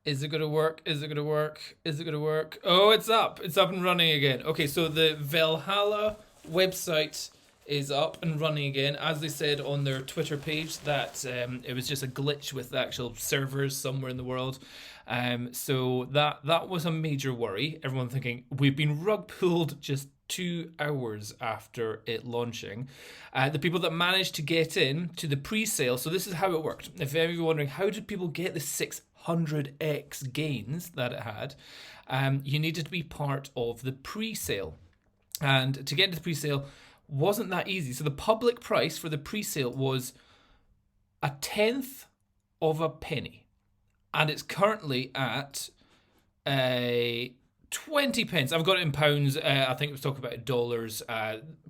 Is it going to work? Is it going to work? Is it going to work? Oh, it's up. It's up and running again. Okay, so the Valhalla website is up and running again. As they said on their Twitter page, that it was just a glitch with the actual servers somewhere in the world. So that was a major worry. Everyone thinking, we've been rug pulled just 2 hours after it launching. The people that managed to get in to the pre-sale, so this is how it worked. If any of you are wondering, how did people get the 600x gains that it had? You needed to be part of the pre-sale. And to get into the pre-sale wasn't that easy. So the public price for the pre-sale was a tenth of a penny. And it's currently at a 20 pence. I've got it in pounds. I think it was talking about dollars,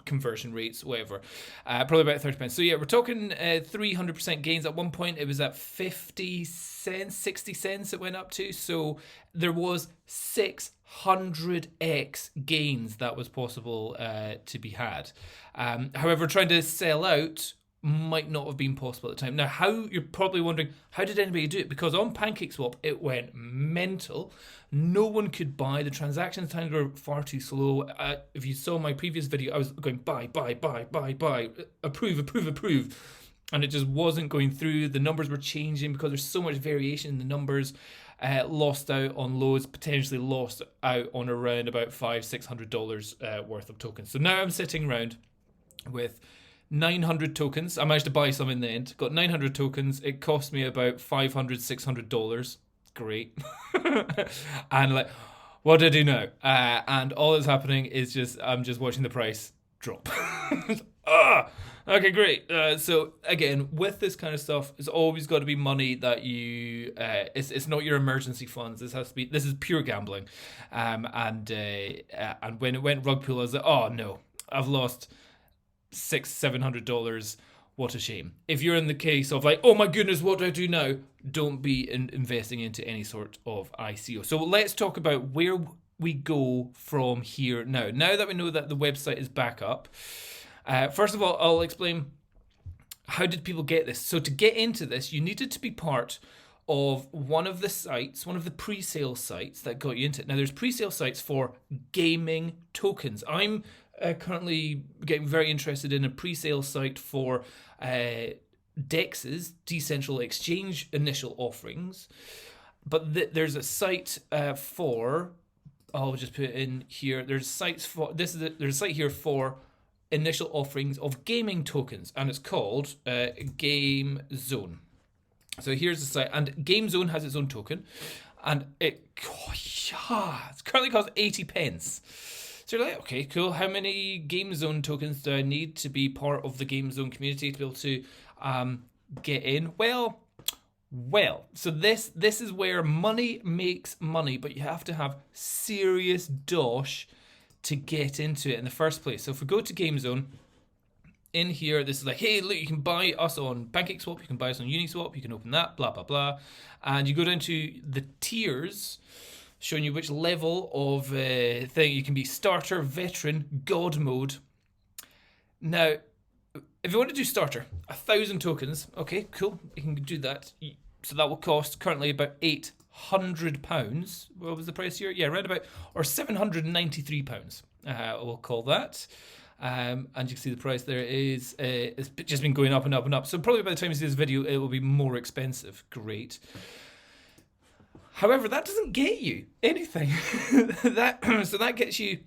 conversion rates, whatever. Probably about 30 pence. So yeah, we're talking 300% gains. At one point, it was at 50 cents, 60 cents it went up to. So there was 600x gains that was possible to be had. However, trying to sell out might not have been possible at the time. Now, how you're probably wondering, how did anybody do it? Because on PancakeSwap, it went mental. No one could buy. The transaction times were far too slow. If you saw my previous video, I was going buy, approve. And it just wasn't going through. The numbers were changing because there's so much variation in the numbers. Lost out on loads, potentially lost out on around about $500-600 worth of tokens. So now I'm sitting around with 900 tokens. I managed to buy some in the end. Got 900 tokens. It cost me about $500-600. Great. And like, what do I do now? And all that's happening is I'm just watching the price drop. Okay, great. So again, with this kind of stuff, it's always got to be money that you. It's not your emergency funds. This is pure gambling. And when it went rug pull, I was like, oh no, I've lost $600-700. What a shame. If you're in the case of like, oh my goodness, what do I do now? Don't be investing into any sort of ICO. So let's talk about where we go from here now. Now that we know that the website is back up, first of all, I'll explain how did people get this. So to get into this, you needed to be part of one of the sites, one of the pre-sale sites that got you into it. Now, there's pre-sale sites for gaming tokens. I'm currently getting very interested in a pre-sale site for DEX's decentral exchange initial offerings, but there's a site for. I'll just put it in here. There's sites for this. There's a site here for initial offerings of gaming tokens, and it's called Game Zone. So here's the site, and Game Zone has its own token, and it's currently costs 80 pence. So you're like, okay, cool. How many Game Zone tokens do I need to be part of the Game Zone community to be able to get in? Well. So this is where money makes money, but you have to have serious dosh to get into it in the first place. So if we go to Game Zone, in here, this is like, hey, look, you can buy us on PancakeSwap, you can buy us on Uniswap, you can open that, blah, blah, blah. And you go down to the tiers, showing you which level of thing. You can be starter, veteran, god mode. Now, if you want to do starter, 1,000 tokens, okay, cool, you can do that. So that will cost currently about £800. What was the price here? Yeah, around about, or £793. We'll call that. And you can see the price there is it's just been going up and up and up. So probably by the time you see this video, it will be more expensive. Great. However, that doesn't get you anything. So that gets you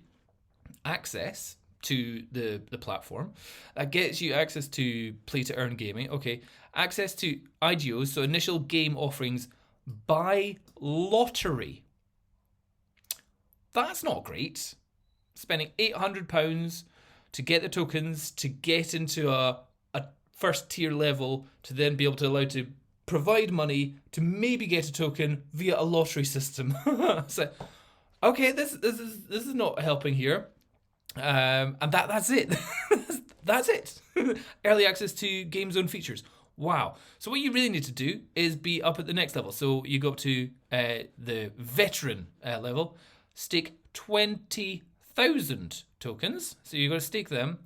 access to the platform. That gets you access to play to earn gaming. Okay, access to IGOs, so initial game offerings by lottery. That's not great. Spending £800 to get the tokens, to get into a first tier level, to then be able to allow to provide money to maybe get a token via a lottery system. So, okay, this is not helping here. And that's it. That's it. Early access to Game Zone features. Wow. So what you really need to do is be up at the next level. So you go up to the veteran level, stake 20,000 tokens. So you've got to stake them.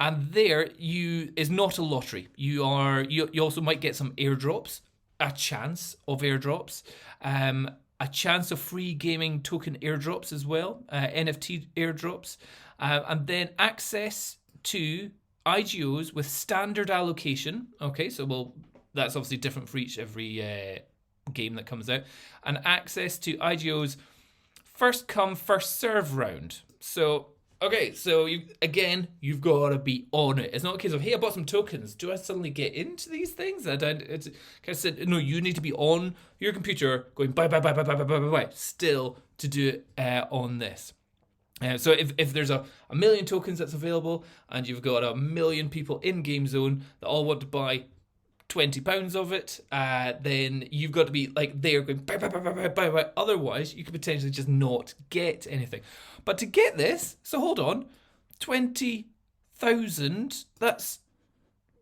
And there is not a lottery. You also might get some airdrops. a chance of airdrops, a chance of free gaming token airdrops as well, NFT airdrops, and then access to IGOs with standard allocation. Okay, so that's obviously different for every game that comes out, and access to IGOs first come first serve round. So okay, so you've got to be on it. It's not a case of, hey, I bought some tokens. Do I suddenly get into these things? It's kind of said, no, you need to be on your computer going buy, still to do it on this. So if there's a million tokens that's available and you've got a million people in Game Zone that all want to buy £20 of it, then you've got to be like there going buy. Otherwise, you could potentially just not get anything. But to get this, so hold on, 20,000. That's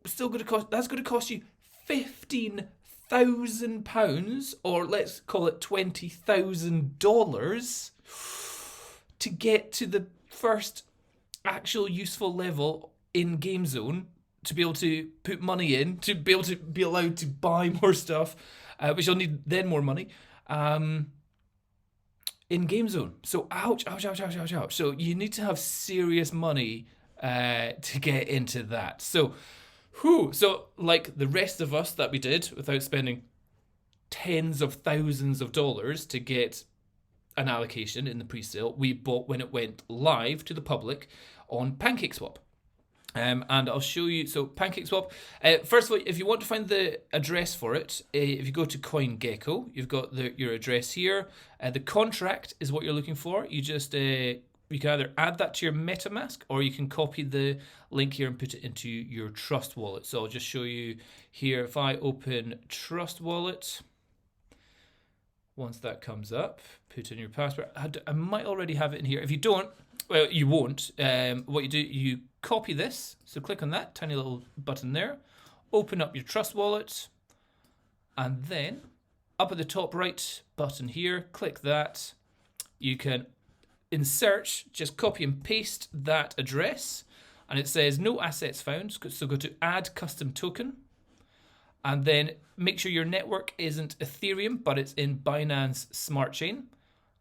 still going to cost. That's going to cost you £15,000, or let's call it $20,000, to get to the first actual useful level in Game Zone, to be able to put money in, to be able to be allowed to buy more stuff, which you'll need then more money, in Game Zone. So ouch. So you need to have serious money to get into that. So like the rest of us that we did without spending tens of thousands of dollars to get an allocation in the pre-sale, we bought when it went live to the public on PancakeSwap. And I'll show you. So PancakeSwap, first of all, if you want to find the address for it, if you go to CoinGecko, you've got your address here. The contract is what you're looking for. You just you can either add that to your MetaMask, or you can copy the link here and put it into your Trust wallet. So I'll just show you here. If I open Trust wallet, once that comes up, put in your password. I might already have it in here. If you don't, well, you won't. What you do, you copy this. So click on that tiny little button there. Open up your Trust wallet. And then up at the top right button here, click that. You can, in search, just copy and paste that address. And it says no assets found. So go to add custom token. And then make sure your network isn't Ethereum, but it's in Binance Smart Chain.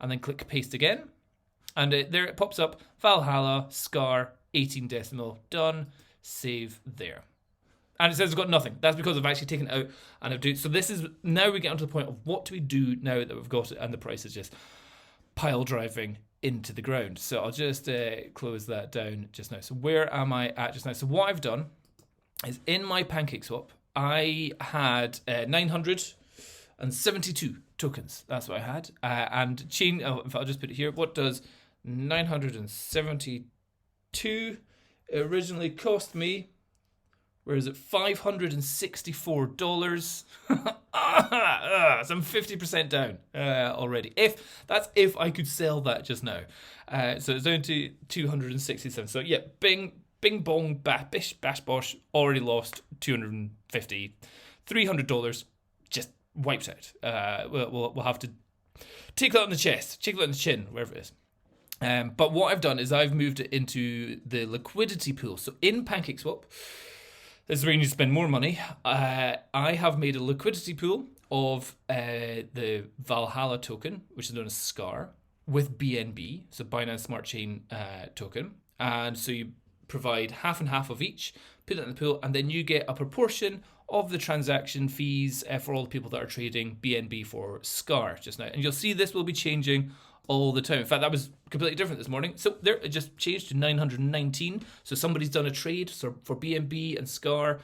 And then click paste again. And there it pops up, Valhalla, SCAR, 18 decimal, done, save there. And it says it's got nothing. That's because I've actually taken it out and I've done. So this is, now we get onto the point of what do we do now that we've got it and the price is just pile driving into the ground. So I'll just close that down just now. So where am I at just now? So what I've done is in my PancakeSwap, I had 972 tokens. That's what I had. And chain, if I'll just put it here, what does 972 originally cost me? Where is it? $564. So I'm 50% down already. If I could sell that just now. So it's down to 267. So yeah, bing bong, bish bash bosh, already lost $250. $300 just wiped out. We'll have to take that on the chest, take that on the chin, wherever it is. But what I've done is I've moved it into the liquidity pool. So in PancakeSwap, this is where you need to spend more money. I have made a liquidity pool of the Valhalla token, which is known as SCAR, with BNB, so Binance Smart Chain token. And so you provide half and half of each, put it in the pool, and then you get a proportion of the transaction fees for all the people that are trading BNB for SCAR just now. And you'll see this will be changing all the time. In fact, that was completely different this morning. So there, it just changed to 919. So somebody's done a trade for BNB and SCAR,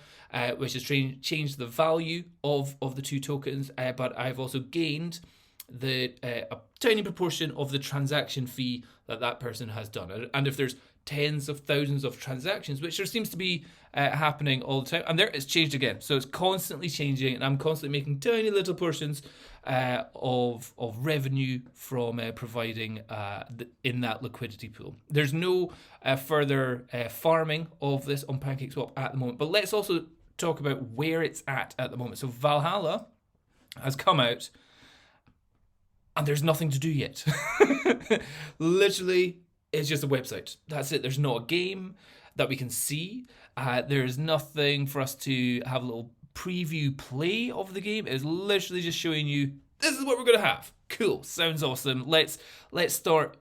which has changed the value of the two tokens. But I've also gained a tiny proportion of the transaction fee that person has done. And if there's tens of thousands of transactions, which there seems to be happening all the time, and there it's changed again. So it's constantly changing, and I'm constantly making tiny little portions of revenue from providing in that liquidity pool. There's no further farming of this on PancakeSwap at the moment, but let's also talk about where it's at the moment. So Valhalla has come out, and there's nothing to do yet. Literally, it's just a website. That's it. There's not a game that we can see. There's nothing for us to have a little preview play of the game. It's literally just showing you, this is what we're going to have. Cool. Sounds awesome. Let's start.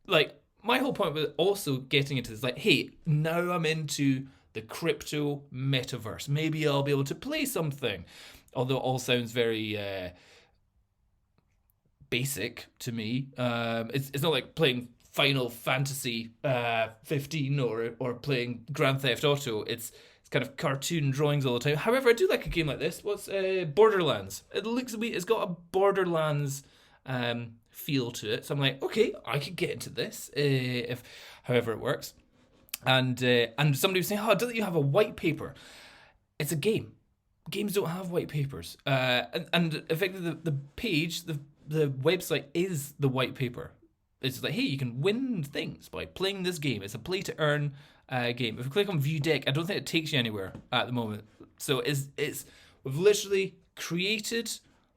Like, my whole point was also getting into this, like, hey, now I'm into the crypto metaverse. Maybe I'll be able to play something. Although it all sounds very basic to me. It's not like playing Final Fantasy 15 or playing Grand Theft Auto. It's kind of cartoon drawings all the time. However, I do like a game like this. What's Borderlands? It's got a Borderlands feel to it. So I'm like, okay, I could get into this if however it works. And somebody was saying, oh, don't you have a white paper? It's a game. Games don't have white papers. And effectively the page, the website is the white paper. It's like, hey, you can win things by playing this game. It's a play to earn game. If you click on view deck, I don't think it takes you anywhere at the moment. So we've literally created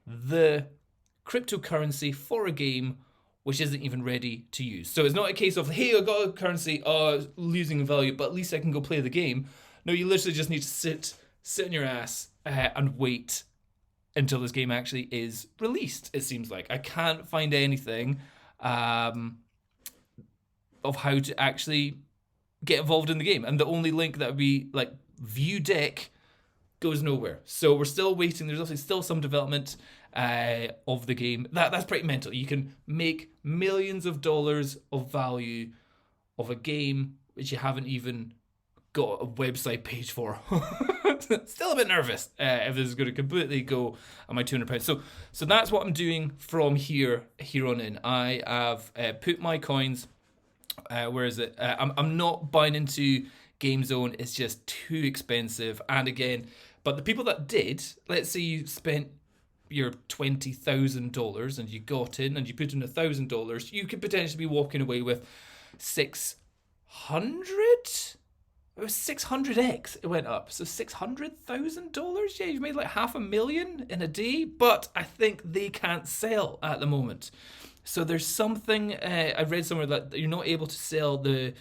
the cryptocurrency for a game which isn't even ready to use. So it's not a case of, hey, I got a currency, losing in value, but at least I can go play the game. No, you literally just need to sit on your ass and wait until this game actually is released, it seems like. I can't find anything of how to actually get involved in the game. And the only link that would be like view deck goes nowhere. So we're still waiting. There's obviously still some development of the game. That's pretty mental. You can make millions of dollars of value of a game which you haven't even got a website page for. Still a bit nervous if this is going to completely go on my £200. So that's what I'm doing from here on in. I have put my coins. Where is it? I'm not buying into Game Zone. It's just too expensive. And again, but the people that did, let's say you spent your $20,000 and you got in and you put in $1,000, you could potentially be walking away with 600. It was 600x it went up. So $600,000? Yeah, you've made like $500,000 in a day, but I think they can't sell at the moment. So there's something, I read somewhere that you're not able to sell the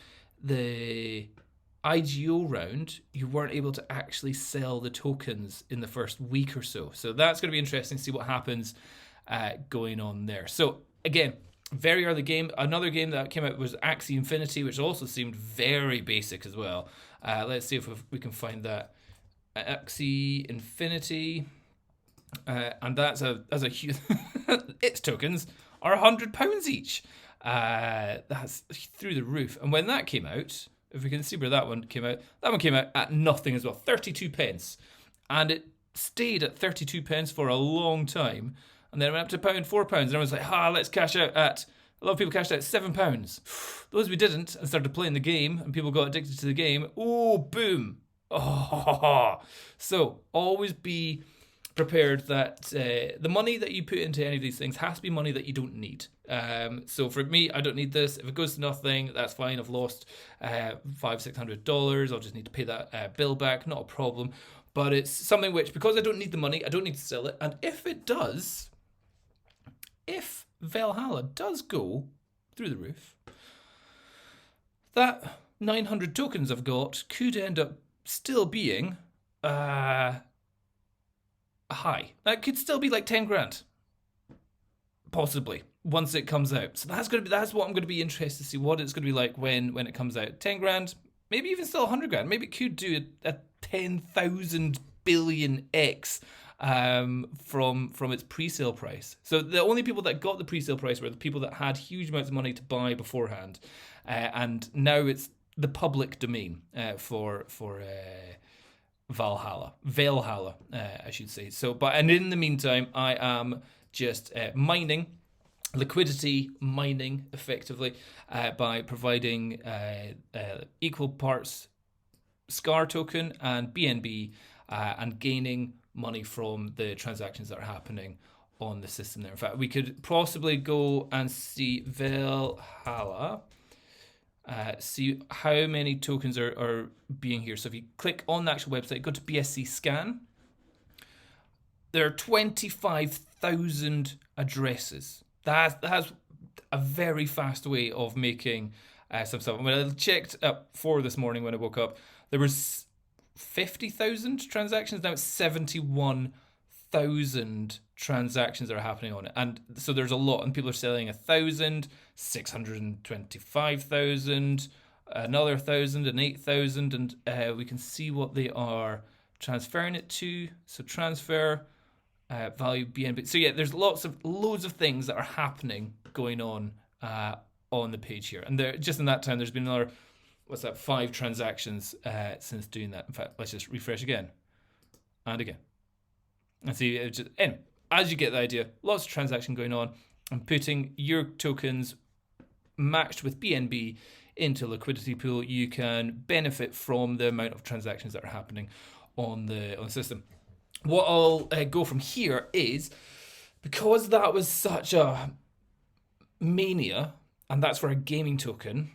IGO round. You weren't able to actually sell the tokens in the first week or so. So that's going to be interesting to see what happens going on there. So again, very early game. Another game that came out was Axie Infinity, which also seemed very basic as well. Let's see if we can find that. Axie Infinity. And that's a huge... its tokens are £100 each. That's through the roof. And when that came out, if we can see where that one came out at nothing as well, 32 pence. And it stayed at 32 pence for a long time. And then it went up to £1, £4, and everyone's like, let's cash out at... A lot of people cashed out at £7. Those we didn't and started playing the game, and people got addicted to the game. Oh, boom. Oh. So always be prepared that the money that you put into any of these things has to be money that you don't need. So for me, I don't need this. If it goes to nothing, that's fine. I've lost $500-600. I'll just need to pay that bill back. Not a problem. But it's something which, because I don't need the money, I don't need to sell it. And if it does... If Valhalla does go through the roof, that 900 tokens I've got could end up still being high. That could still be like 10 grand, possibly, once it comes out. So that's what I'm going to be interested to see what it's going to be like when it comes out. 10 grand, maybe even still 100 grand. Maybe it could do a 10,000 billion X. From its pre-sale price. So the only people that got the pre-sale price were the people that had huge amounts of money to buy beforehand, and now it's the public domain for Valhalla, I should say. So, and in the meantime, I am just mining, liquidity mining effectively by providing equal parts SCAR token and BNB and gaining money from the transactions that are happening on the system there. In fact, we could possibly go and see Velhalla, see how many tokens are being here. So if you click on the actual website, go to BSC scan, there are 25,000 addresses. That's a very fast way of making some stuff. When I checked up 4 this morning when I woke up, there was 50,000 transactions. Now it's 71,000 transactions that are happening on it. And so there's a lot, and people are selling 1,000, 625,000, another 1,000 and 8,000, and we can see what they are transferring it to. So transfer value BNB. So yeah, there's loads of things that are happening going on the page here, and there just in that time there's been another 5 transactions since doing that. In fact, let's just refresh again and again and see. Anyway, as you get the idea, lots of transaction going on, and putting your tokens matched with BNB into a liquidity pool, you can benefit from the amount of transactions that are happening on the system. What I'll go from here is, because that was such a mania, and that's for a gaming token,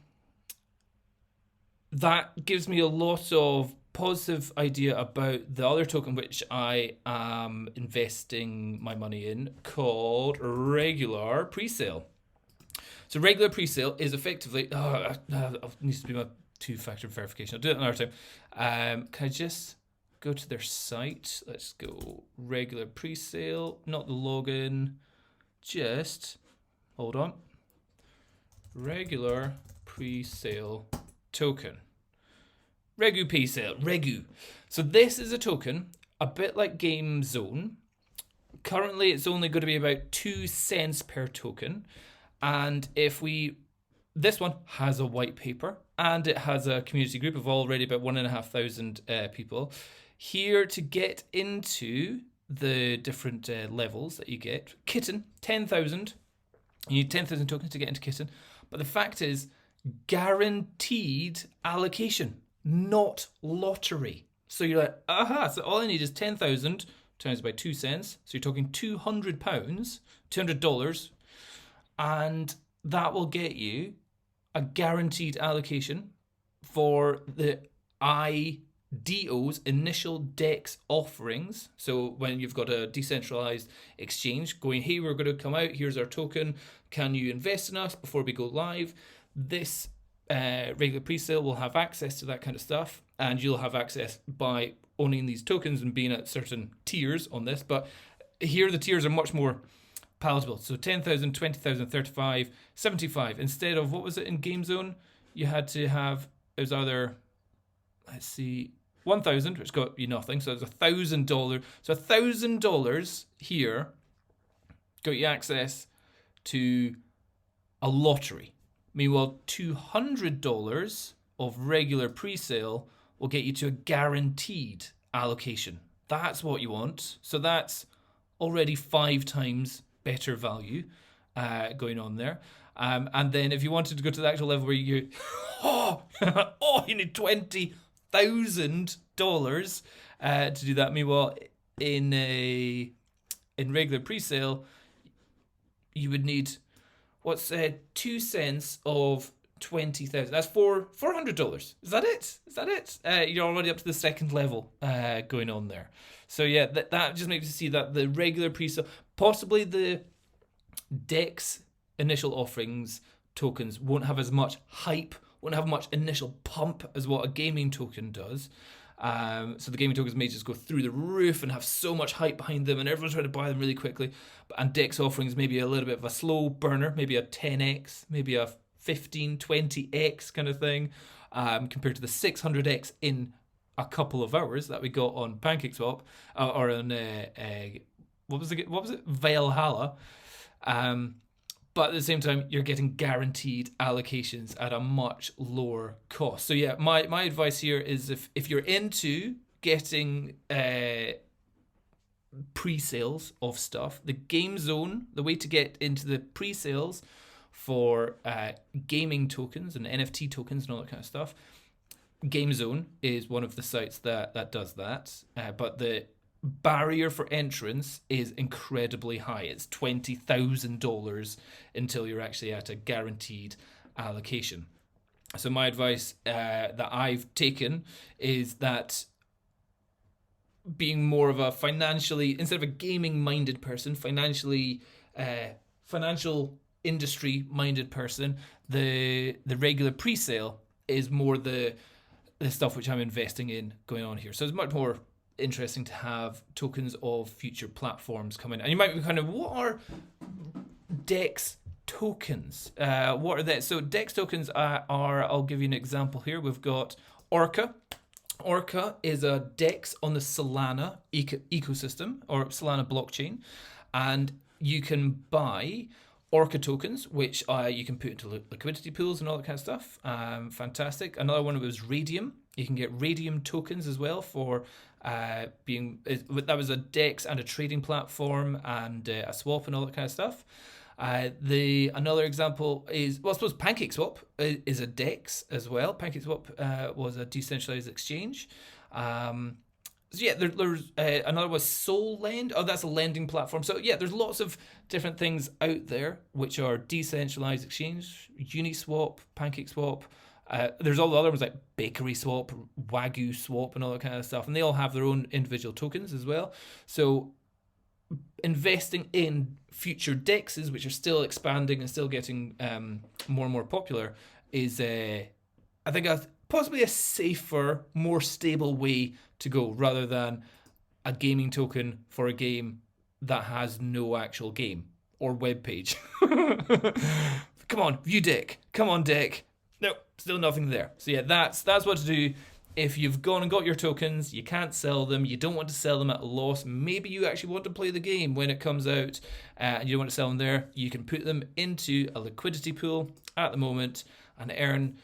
that gives me a lot of positive idea about the other token which I am investing my money in, called regular presale. So regular presale is effectively, it needs to be my 2-factor verification. I'll do it another time. Can I just go to their site? Let's go regular presale, not the login, just hold on. Regular presale token. REGU presale, REGU. So this is a token, a bit like Game Zone. Currently it's only going to be about 2 cents per token. And this one has a white paper, and it has a community group of already about 1,500 people. Here to get into the different levels that you get. Kitten, 10,000. You need 10,000 tokens to get into Kitten. But the fact is, guaranteed allocation, not lottery. So you're like, so all I need is 10,000 times by 2 cents. So you're talking £200, $200, and that will get you a guaranteed allocation for the IDO's initial DEX offerings. So when you've got a decentralized exchange going, hey, we're going to come out, here's our token, can you invest in us before we go live? This regular presale will have access to that kind of stuff, and you'll have access by owning these tokens and being at certain tiers on this. But here the tiers are much more palatable. So 10,000, 20,000, 35, 75. Instead of, what was it in Game Zone? You had to have, it was either, let's see, 1,000, which got you nothing. So it's $1,000. So $1,000 here got you access to a lottery. Meanwhile, $200 of regular presale will get you to a guaranteed allocation. That's what you want. So that's already 5 times better value going on there. And then if you wanted to go to the actual level where you you need $20,000 to do that. Meanwhile, in regular presale, you would need 2 cents of 20,000. That's $400. Is that it? You're already up to the second level going on there. So yeah, that just makes you see that the regular presale, possibly the DEX initial offerings tokens won't have as much hype, won't have much initial pump as what a gaming token does. So the gaming tokens may just go through the roof and have so much hype behind them, and everyone's trying to buy them really quickly. And DEX offerings maybe a little bit of a slow burner, maybe a 10x, maybe a 15, 20x kind of thing, compared to the 600x in a couple of hours that we got on PancakeSwap or on what was it? Valhalla. But at the same time, you're getting guaranteed allocations at a much lower cost. So yeah, my advice here is if you're into getting pre-sales of stuff, the Game Zone, the way to get into the pre-sales for gaming tokens and NFT tokens and all that kind of stuff, Game Zone is one of the sites that does that. But the barrier for entrance is incredibly high. It's $20,000 until you're actually at a guaranteed allocation. So my advice that I've taken is that being more of a financially, instead of a gaming minded person, financial industry minded person, the regular presale is more the the stuff which I'm investing in going on here. So it's much more interesting to have tokens of future platforms come in. And you might be kind of, what are DEX tokens? What are they? So DEX tokens are, I'll give you an example here. We've got Orca. Orca is a DEX on the Solana ecosystem or Solana blockchain, and you can buy Orca tokens, which you can put into liquidity pools and all that kind of stuff. Fantastic. Another one was Radium. You can get Radium tokens as well for that was a DEX and a trading platform and a swap and all that kind of stuff. Another example is, well, I suppose PancakeSwap is a DEX as well. PancakeSwap was a decentralized exchange. So yeah, there's another was SolLend. Oh, that's a lending platform. So yeah, there's lots of different things out there which are decentralized exchange, Uniswap, PancakeSwap. There's all the other ones like Bakery Swap, Wagyu Swap, and all that kind of stuff, and they all have their own individual tokens as well. So investing in future DEXs, which are still expanding and still getting more and more popular, is I think possibly a safer, more stable way to go, rather than a gaming token for a game that has no actual game or web page. Come on, view deck. Come on, deck. No, still nothing there. So yeah, that's what to do. If you've gone and got your tokens, you can't sell them, you don't want to sell them at a loss, maybe you actually want to play the game when it comes out, and you don't want to sell them there, you can put them into a liquidity pool at the moment and earn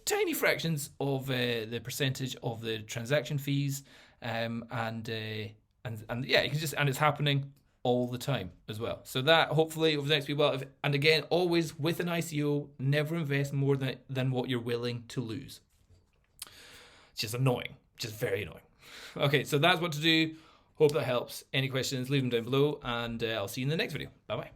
tiny fractions of the percentage of the transaction fees, and yeah, you can just, and it's happening all the time as well. So that hopefully over the next few while, and again, always with an ICO, never invest more than what you're willing to lose. It's just annoying, just very annoying. Okay, so that's what to do. Hope that helps. Any questions, leave them down below, and I'll see you in the next video. Bye bye.